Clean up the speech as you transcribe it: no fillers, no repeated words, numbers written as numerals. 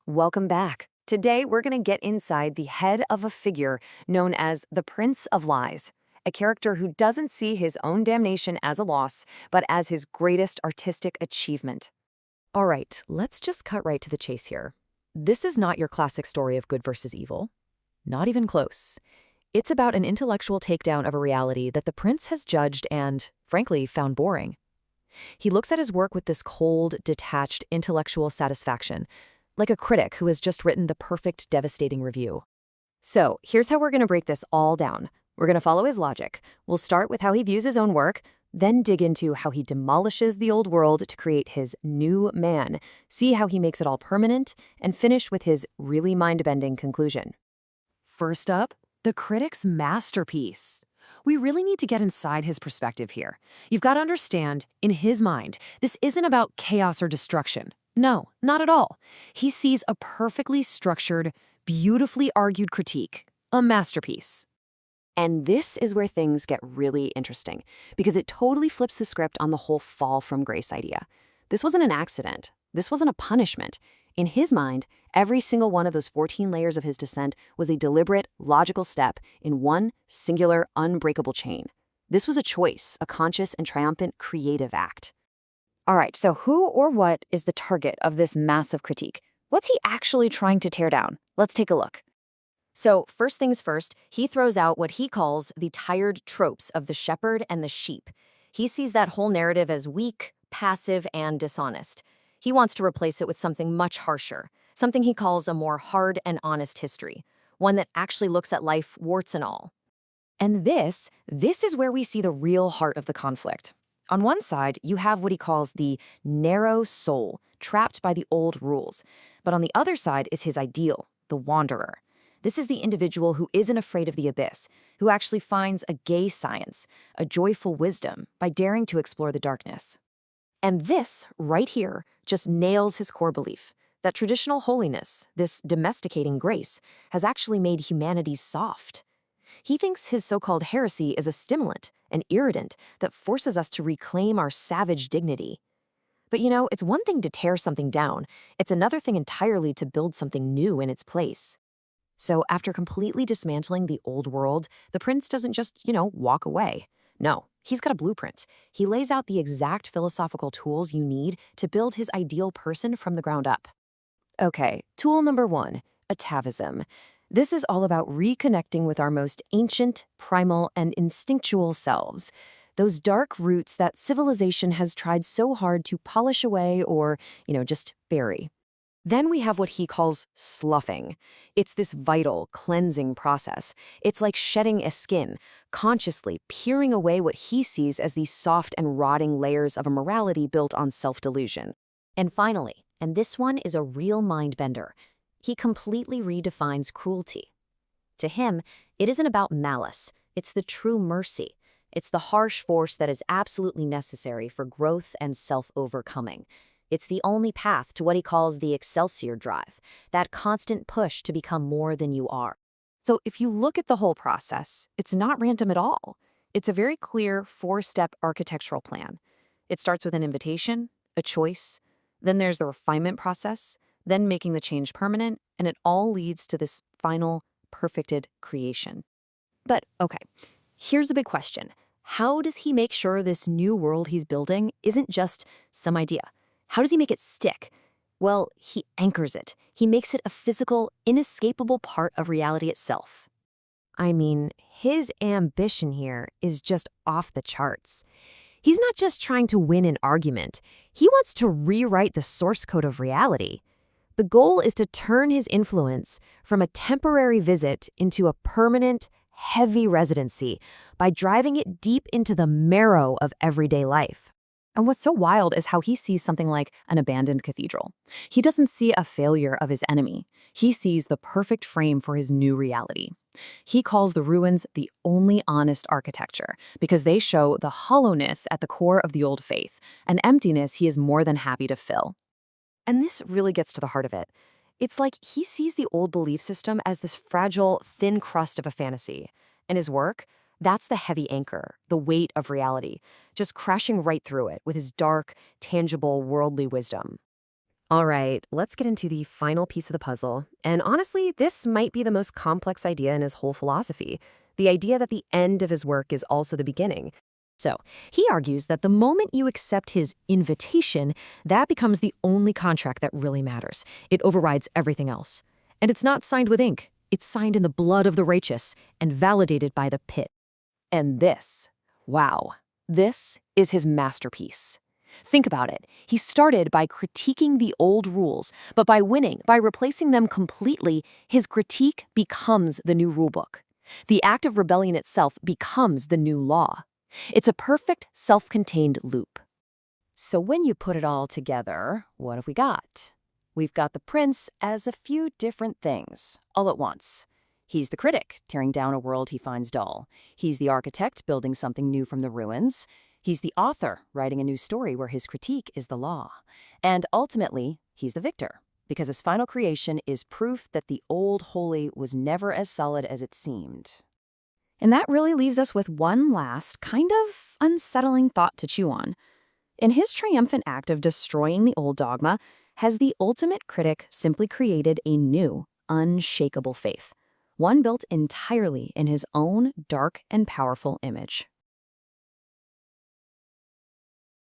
Welcome back. Today, we're going to get inside the head of a figure known as the Prince of Lies, a character who doesn't see his own damnation as a loss, but as his greatest artistic achievement. All right, let's just cut right to the chase here. This is not your classic story of good versus evil. Not even close. It's about an intellectual takedown of a reality that the prince has judged and, frankly, found boring. He looks at his work with this cold, detached, intellectual satisfaction, like a critic who has just written the perfect, devastating review. So, here's how we're going to break this all down. We're going to follow his logic. We'll start with how he views his own work, then dig into how he demolishes the old world to create his new man, see how he makes it all permanent, and finish with his really mind-bending conclusion. First up, the critic's masterpiece. We really need to get inside his perspective here. You've got to understand, in his mind, this isn't about chaos or destruction. No, not at all. He sees a perfectly structured, beautifully argued critique, a masterpiece. And this is where things get really interesting, because it totally flips the script on the whole fall from grace idea. This wasn't an accident. This wasn't a punishment. In his mind, every single one of those 14 layers of his descent was a deliberate, logical step in one singular, unbreakable chain. This was a choice, a conscious and triumphant creative act. All right, so who or what is the target of this massive critique? What's he actually trying to tear down? Let's take a look. So, first things first, he throws out what he calls the tired tropes of the shepherd and the sheep. He sees that whole narrative as weak, passive, and dishonest. He wants to replace it with something much harsher, something he calls a more hard and honest history, one that actually looks at life warts and all. And this is where we see the real heart of the conflict. On one side, you have what he calls the narrow soul, trapped by the old rules. But on the other side is his ideal, the wanderer. This is the individual who isn't afraid of the abyss, who actually finds a gay science, a joyful wisdom, by daring to explore the darkness. And this, right here, just nails his core belief that traditional holiness, this domesticating grace, has actually made humanity soft. He thinks his so-called heresy is a stimulant, an irritant that forces us to reclaim our savage dignity. But it's one thing to tear something down. It's another thing entirely to build something new in its place. So after completely dismantling the old world, the prince doesn't just, walk away. No, he's got a blueprint. He lays out the exact philosophical tools you need to build his ideal person from the ground up. Okay, tool number 1, atavism. This is all about reconnecting with our most ancient, primal, and instinctual selves, those dark roots that civilization has tried so hard to polish away or, just bury. Then we have what he calls sloughing. It's this vital, cleansing process. It's like shedding a skin, consciously peeling away what he sees as these soft and rotting layers of a morality built on self-delusion. And finally, and this one is a real mind-bender, he completely redefines cruelty. To him, it isn't about malice. It's the true mercy. It's the harsh force that is absolutely necessary for growth and self-overcoming. It's the only path to what he calls the Excelsior drive, that constant push to become more than you are. So if you look at the whole process, it's not random at all. It's a very clear 4-step architectural plan. It starts with an invitation, a choice, then there's the refinement process, then making the change permanent, and it all leads to this final, perfected creation. But okay, here's a big question. How does he make sure this new world he's building isn't just some idea? How does he make it stick? Well, he anchors it. He makes it a physical, inescapable part of reality itself. I mean, his ambition here is just off the charts. He's not just trying to win an argument. He wants to rewrite the source code of reality. The goal is to turn his influence from a temporary visit into a permanent, heavy residency by driving it deep into the marrow of everyday life. And what's so wild is how he sees something like an abandoned cathedral. He doesn't see a failure of his enemy. He sees the perfect frame for his new reality. He calls the ruins the only honest architecture because they show the hollowness at the core of the old faith, an emptiness he is more than happy to fill. And this really gets to the heart of it. It's like he sees the old belief system as this fragile, thin crust of a fantasy. And his work, that's the heavy anchor, the weight of reality, just crashing right through it with his dark, tangible, worldly wisdom. All right, let's get into the final piece of the puzzle. And honestly, this might be the most complex idea in his whole philosophy, the idea that the end of his work is also the beginning. So, he argues that the moment you accept his invitation, that becomes the only contract that really matters. It overrides everything else. And it's not signed with ink. It's signed in the blood of the righteous and validated by the pit. And this, wow, this is his masterpiece. Think about it. He started by critiquing the old rules, but by winning, by replacing them completely, his critique becomes the new rulebook. The act of rebellion itself becomes the new law. It's a perfect, self-contained loop. So when you put it all together, what have we got? We've got the prince as a few different things, all at once. He's the critic, tearing down a world he finds dull. He's the architect, building something new from the ruins. He's the author, writing a new story where his critique is the law. And ultimately, he's the victor, because his final creation is proof that the old holy was never as solid as it seemed. And that really leaves us with one last, kind of unsettling thought to chew on. In his triumphant act of destroying the old dogma, has the ultimate critic simply created a new, unshakable faith, one built entirely in his own dark and powerful image?